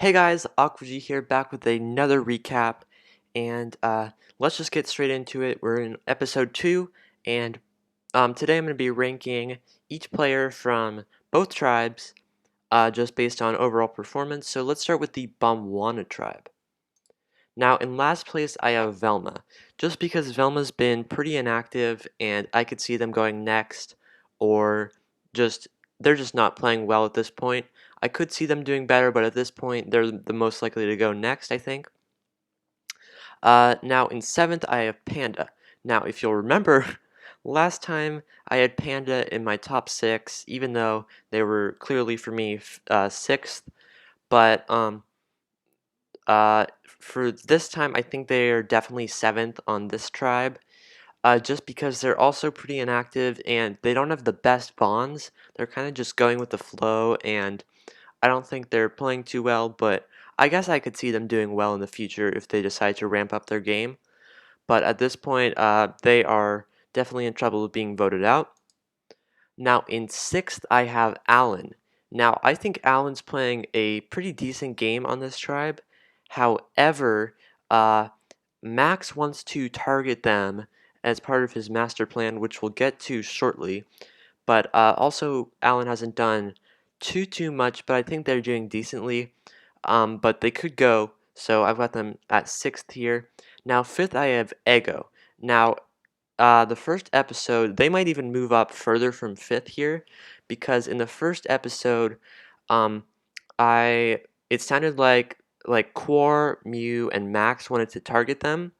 Hey guys, Aquaji here, back with another recap, and let's just get straight into it. We're in episode 2, and today I'm going to be ranking each player from both tribes, just based on overall performance. So let's start with the Bamwana tribe. Now, in last place, I have Velma, just because Velma's been pretty inactive, and I could see them going next, or just they're just not playing well at this point. I could see them doing better, but at this point, they're the most likely to go next, I think. Now, in 7th, I have Panda. Now, if you'll remember, last time I had Panda in my top 6, even though they were clearly for me 6th, but for this time, I think they are definitely 7th on this tribe, just because they're also pretty inactive and they don't have the best bonds. They're kind of just going with the flow, and I don't think they're playing too well, but I guess I could see them doing well in the future if they decide to ramp up their game. But at this point, they are definitely in trouble with being voted out. Now, in 6th, I have Alan. Now, I think Alan's playing a pretty decent game on this tribe. However, uh, Max wants to target them as part of his master plan, which we'll get to shortly. But also, Alan hasn't done too much, but I think they're doing decently. But they could go, so I've got them at 6th here. Now, 5th, I have Ego. Now, the first episode, they might even move up further from 5th here, because in the first episode, um, I it sounded like Quar, Mew, and Max wanted to target them,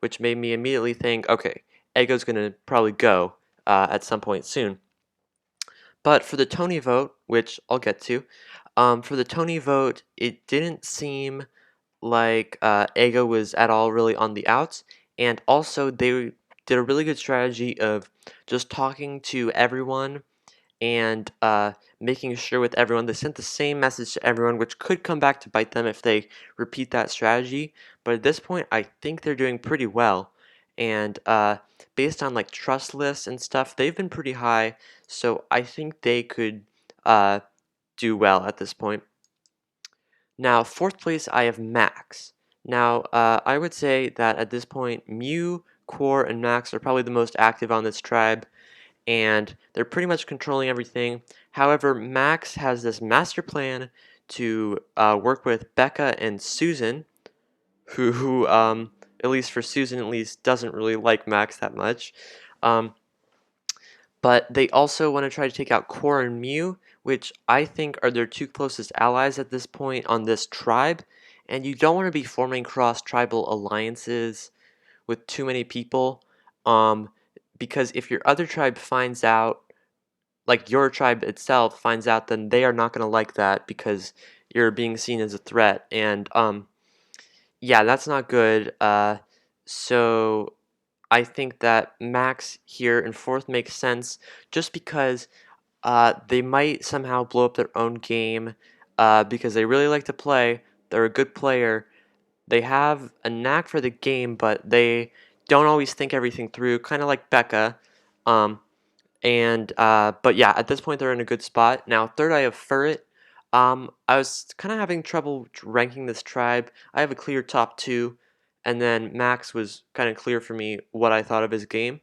which made me immediately think, okay, Ego's gonna probably go at some point soon. But for the Tony vote, which I'll get to, for the Tony vote, it didn't seem like Ego was at all really on the outs, and also they did a really good strategy of just talking to everyone and making sure with everyone they sent the same message to everyone, which could come back to bite them if they repeat that strategy. But at this point, I think they're doing pretty well, and based on like trust lists and stuff, they've been pretty high, so I think they could uh, do well at this point. Now, 4th place, I have Max. Now, I would say that at this point, Mew, Core, and Max are probably the most active on this tribe, and they're pretty much controlling everything. However, Max has this master plan to work with Becca and Susan, who at least for Susan, at least, doesn't really like Max that much. Um, but they also want to try to take out Core and Mew, which I think are their two closest allies at this point on this tribe. And you don't want to be forming cross-tribal alliances with too many people, um, because if your other tribe finds out, like your tribe itself finds out, then they are not going to like that because you're being seen as a threat. And yeah, that's not good. So I think that Max here in 4th makes sense just because they might somehow blow up their own game because they really like to play. They're a good player. They have a knack for the game, but they don't always think everything through, kind of like Becca. Um, but yeah, at this point they're in a good spot. Now, 3rd, I have Furret. I was kind of having trouble ranking this tribe. I have a clear top 2, and then Max was kind of clear for me what I thought of his game.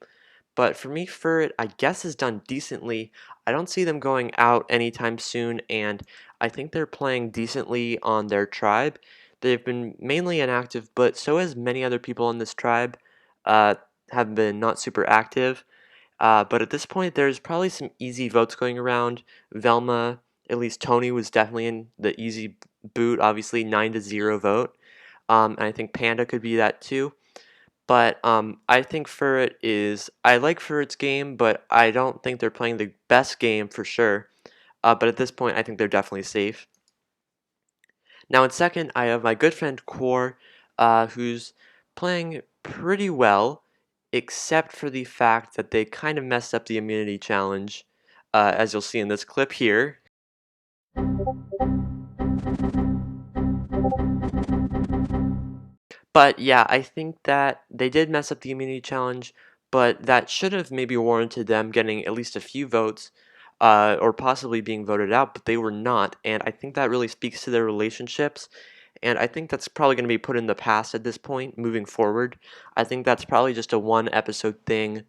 But for me, Furret, I guess, has done decently. I don't see them going out anytime soon, and I think they're playing decently on their tribe. They've been mainly inactive, but so has many other people on this tribe uh, have been not super active. But at this point, there's probably some easy votes going around. Velma, at least Tony, was definitely in the easy boot, obviously 9-0 vote. And I think Panda could be that too. But I think Furret is. I like Furret's game, but I don't think they're playing the best game for sure. But at this point, I think they're definitely safe. Now, in 2nd, I have my good friend Quar, who's playing pretty well, except for the fact that they kind of messed up the immunity challenge, as you'll see in this clip here. But yeah, I think that they did mess up the immunity challenge, but that should have maybe warranted them getting at least a few votes. or possibly being voted out, but they were not. And I think that really speaks to their relationships. And I think that's probably going to be put in the past at this point, moving forward. I think that's probably just a one episode thing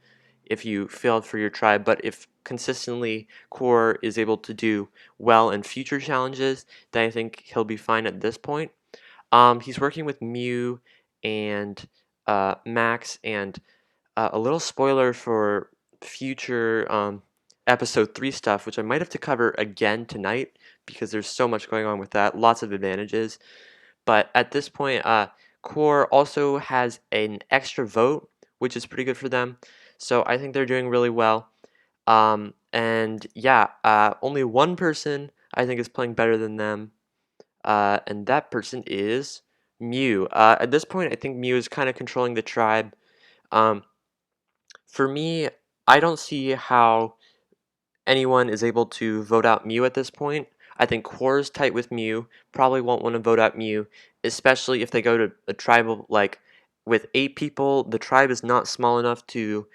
if you failed for your tribe. But if consistently Core is able to do well in future challenges, then I think he'll be fine at this point. He's working with Mew and Max, and a little spoiler for future episode 3 stuff, which I might have to cover again tonight because there's so much going on with that, lots of advantages. But at this point, Core also has an extra vote, which is pretty good for them. So I think they're doing really well. And yeah, only one person I think is playing better than them, and that person is Mew. At this point, I think Mew is kind of controlling the tribe. Um, for me, I don't see how anyone is able to vote out Mew at this point. I think Core is tight with Mew, probably won't want to vote out Mew, especially if they go to a tribal, like, with 8 people, the tribe is not small enough to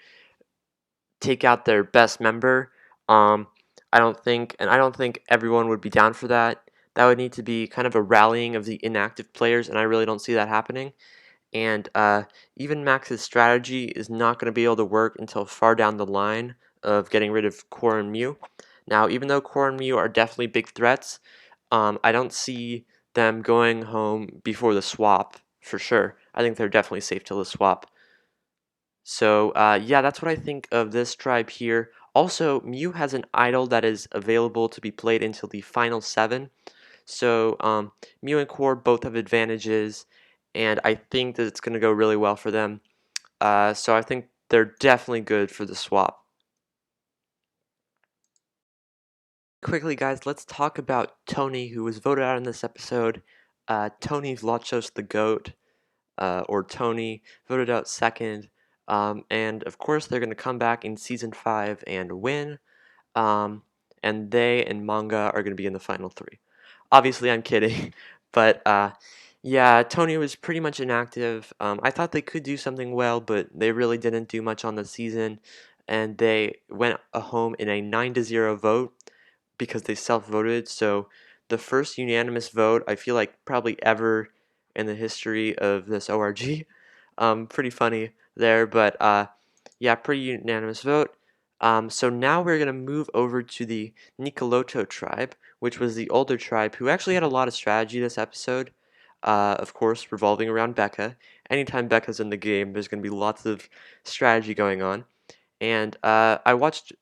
take out their best member. Um, I don't think everyone would be down for that. That would need to be kind of a rallying of the inactive players, and I really don't see that happening. And even Max's strategy is not going to be able to work until far down the line of getting rid of Core and Mew. Now, even though Core and Mew are definitely big threats, I don't see them going home before the swap for sure. I think they're definitely safe till the swap. So yeah, that's what I think of this tribe here. Also, Mew has an idol that is available to be played until the final 7. So Mew and Core both have advantages, and I think that it's going to go really well for them. So I think they're definitely good for the swap. Quickly, guys, let's talk about Tony, who was voted out in this episode. Tony Vlachos the GOAT, or Tony, voted out second. And of course, they're going to come back in season 5 and win. Um, and they and Manga are going to be in the final 3. Obviously, I'm kidding, but yeah, Tony was pretty much inactive. I thought they could do something well, but they really didn't do much on the season, and they went home in a 9-0 vote because they self-voted. So the first unanimous vote I feel like probably ever in the history of this ORG. Pretty funny there, but yeah, pretty unanimous vote. So now we're going to move over to the Nicoloto tribe, which was the older tribe who actually had a lot of strategy this episode. Of course, revolving around Becca. Anytime Becca's in the game, there's going to be lots of strategy going on. And I watched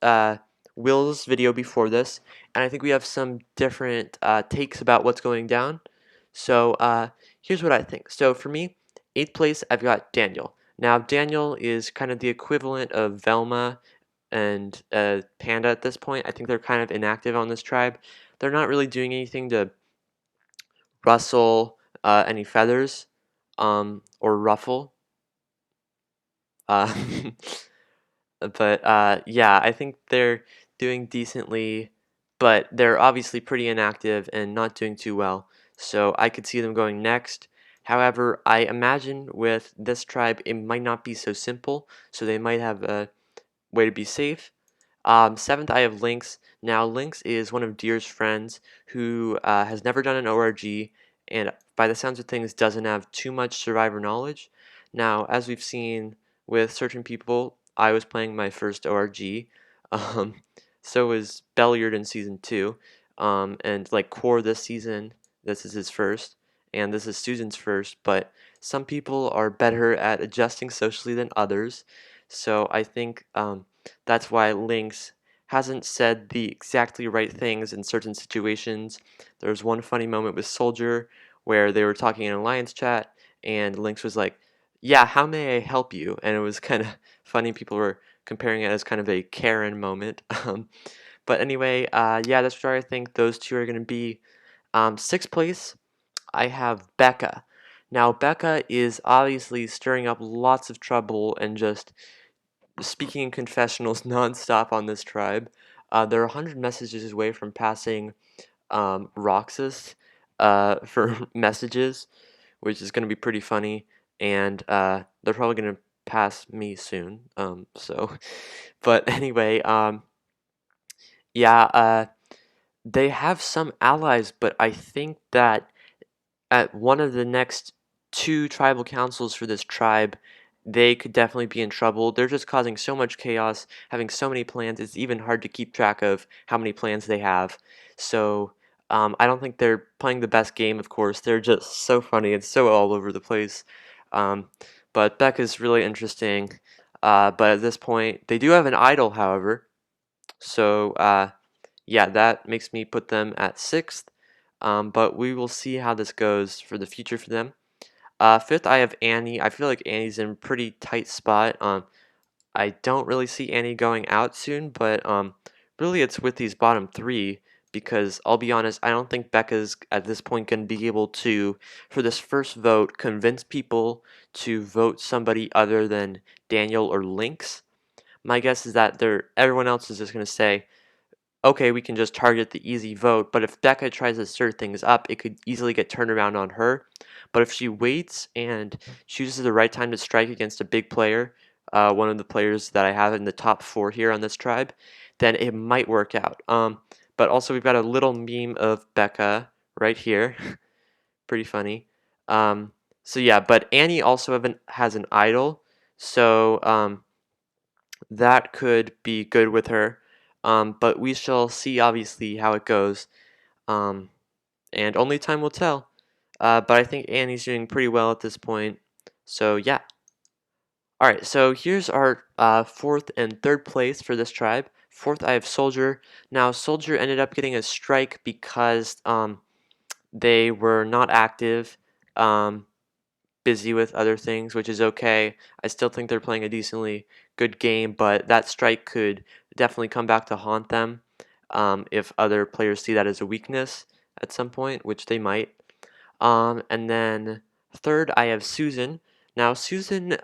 Will's video before this, and I think we have some different takes about what's going down. So here's what I think. So for me, 8th place, I've got Daniel. Now, Daniel is kind of the equivalent of Velma and Panda at this point. I think they're kind of inactive on this tribe. They're not really doing anything to rustle any feathers or ruffle. Uh, but yeah, I think they're doing decently, but they're obviously pretty inactive and not doing too well. So I could see them going next. However, I imagine with this tribe, it might not be so simple. So they might have a way to be safe. 7th, I have Lynx. Now, Lynx is one of Deer's friends who has never done an ORG and, by the sounds of things, doesn't have too much survivor knowledge. Now, as we've seen with certain people, I was playing my first ORG. Um, so was Belliard in season 2. And like Core this season, this is his first, and this is Susan's first. But some people are better at adjusting socially than others. So I think that's why Lynx hasn't said the exactly right things in certain situations. There was one funny moment with Soldier where they were talking in Alliance chat, and Lynx was like, "Yeah, how may I help you?" And it was kind of funny. People were comparing it as kind of a Karen moment. But anyway, yeah, that's where I think those two are going to be. 6th place, I have Becca. Now, Becca is obviously stirring up lots of trouble and just speaking in confessionals nonstop on this tribe. They're 100 messages away from passing Roxas for messages, which is going to be pretty funny, and they're probably going to pass me soon. But anyway, Yeah, they have some allies, but I think that at one of the next two tribal councils for this tribe, they could definitely be in trouble. They're just causing so much chaos, having so many plans. It's even hard to keep track of how many plans they have. So I don't think they're playing the best game, of course. They're just so funny and so all over the place. Um, but Becca's really interesting. But at this point, they do have an idol, however. So yeah, that makes me put them at sixth. But we will see how this goes for the future for them. Fifth, I have Annie. I feel like Annie's in a pretty tight spot. I don't really see Annie going out soon, but really it's with these bottom three because I'll be honest, I don't think Becca's at this point going to be able to, for this first vote, convince people to vote somebody other than Daniel or Lynx. My guess is that everyone else is just going to say, okay, we can just target the easy vote, but if Becca tries to stir things up, it could easily get turned around on her. But if she waits and chooses the right time to strike against a big player, one of the players that I have in the top four here on this tribe, then it might work out. But also we've got a little meme of Becca right here, pretty funny. Um, so yeah, but Annie also has an idol, so that could be good with her. But we shall see, obviously, how it goes. Um, and only time will tell. But I think Annie's doing pretty well at this point. So, yeah. Alright, so here's our fourth and third place for this tribe. Fourth, I have Soldier. Now, Soldier ended up getting a strike because they were not active. Busy with other things, which is okay. I still think they're playing a decently good game, but that strike could definitely come back to haunt them if other players see that as a weakness at some point, which they might. And then third, I have Susan. Now, Susan,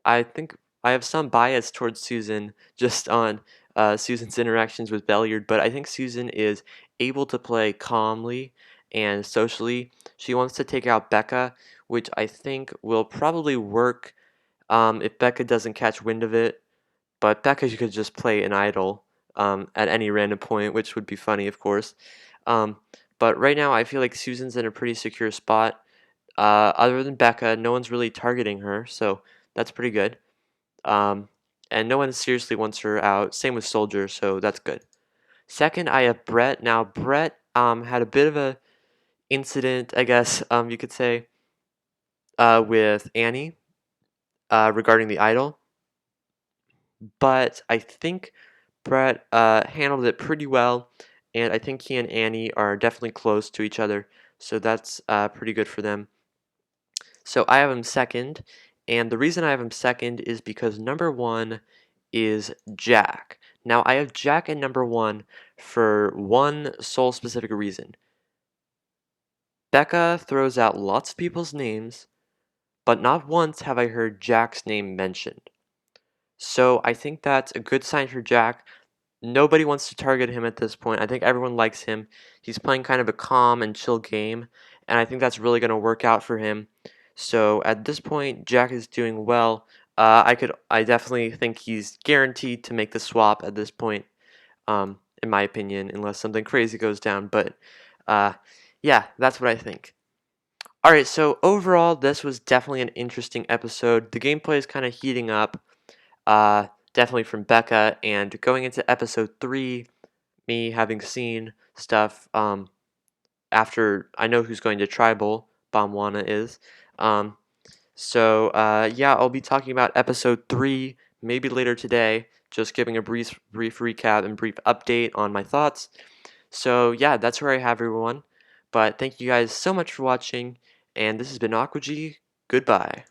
I think I have some bias towards Susan just on Susan's interactions with Belliard, but I think Susan is able to play calmly and socially. She wants to take out Becca, which I think will probably work if Becca doesn't catch wind of it. But Becca could just play an idol at any random point, which would be funny, of course. Um, but right now, I feel like Susan's in a pretty secure spot. Other than Becca, no one's really targeting her, so that's pretty good. Um, and no one seriously wants her out. Same with Soldier, so that's good. Second, I have Brett. Now, Brett had a bit of a incident, I guess you could say, with Annie regarding the idol, but I think Brett handled it pretty well, and I think he and Annie are definitely close to each other, so that's pretty good for them. So I have him second, and the reason I have him second is because number one is Jack. Now I have Jack at number one for one sole specific reason. Becca throws out lots of people's names, but not once have I heard Jack's name mentioned. So I think that's a good sign for Jack. Nobody wants to target him at this point. I think everyone likes him. He's playing kind of a calm and chill game, and I think that's really going to work out for him. So at this point, Jack is doing well. I definitely think he's guaranteed to make the swap at this point, in my opinion, unless something crazy goes down. But uh, yeah, that's what I think. All right, so overall, this was definitely an interesting episode. The gameplay is kind of heating up. Definitely from Becca, and going into episode 3, me having seen stuff after I know who's going to tribal, Bomwana is. Um, yeah, I'll be talking about episode 3 maybe later today, just giving a brief recap and brief update on my thoughts. So yeah, that's where I have everyone. But thank you guys so much for watching, and this has been Aqua G. Goodbye.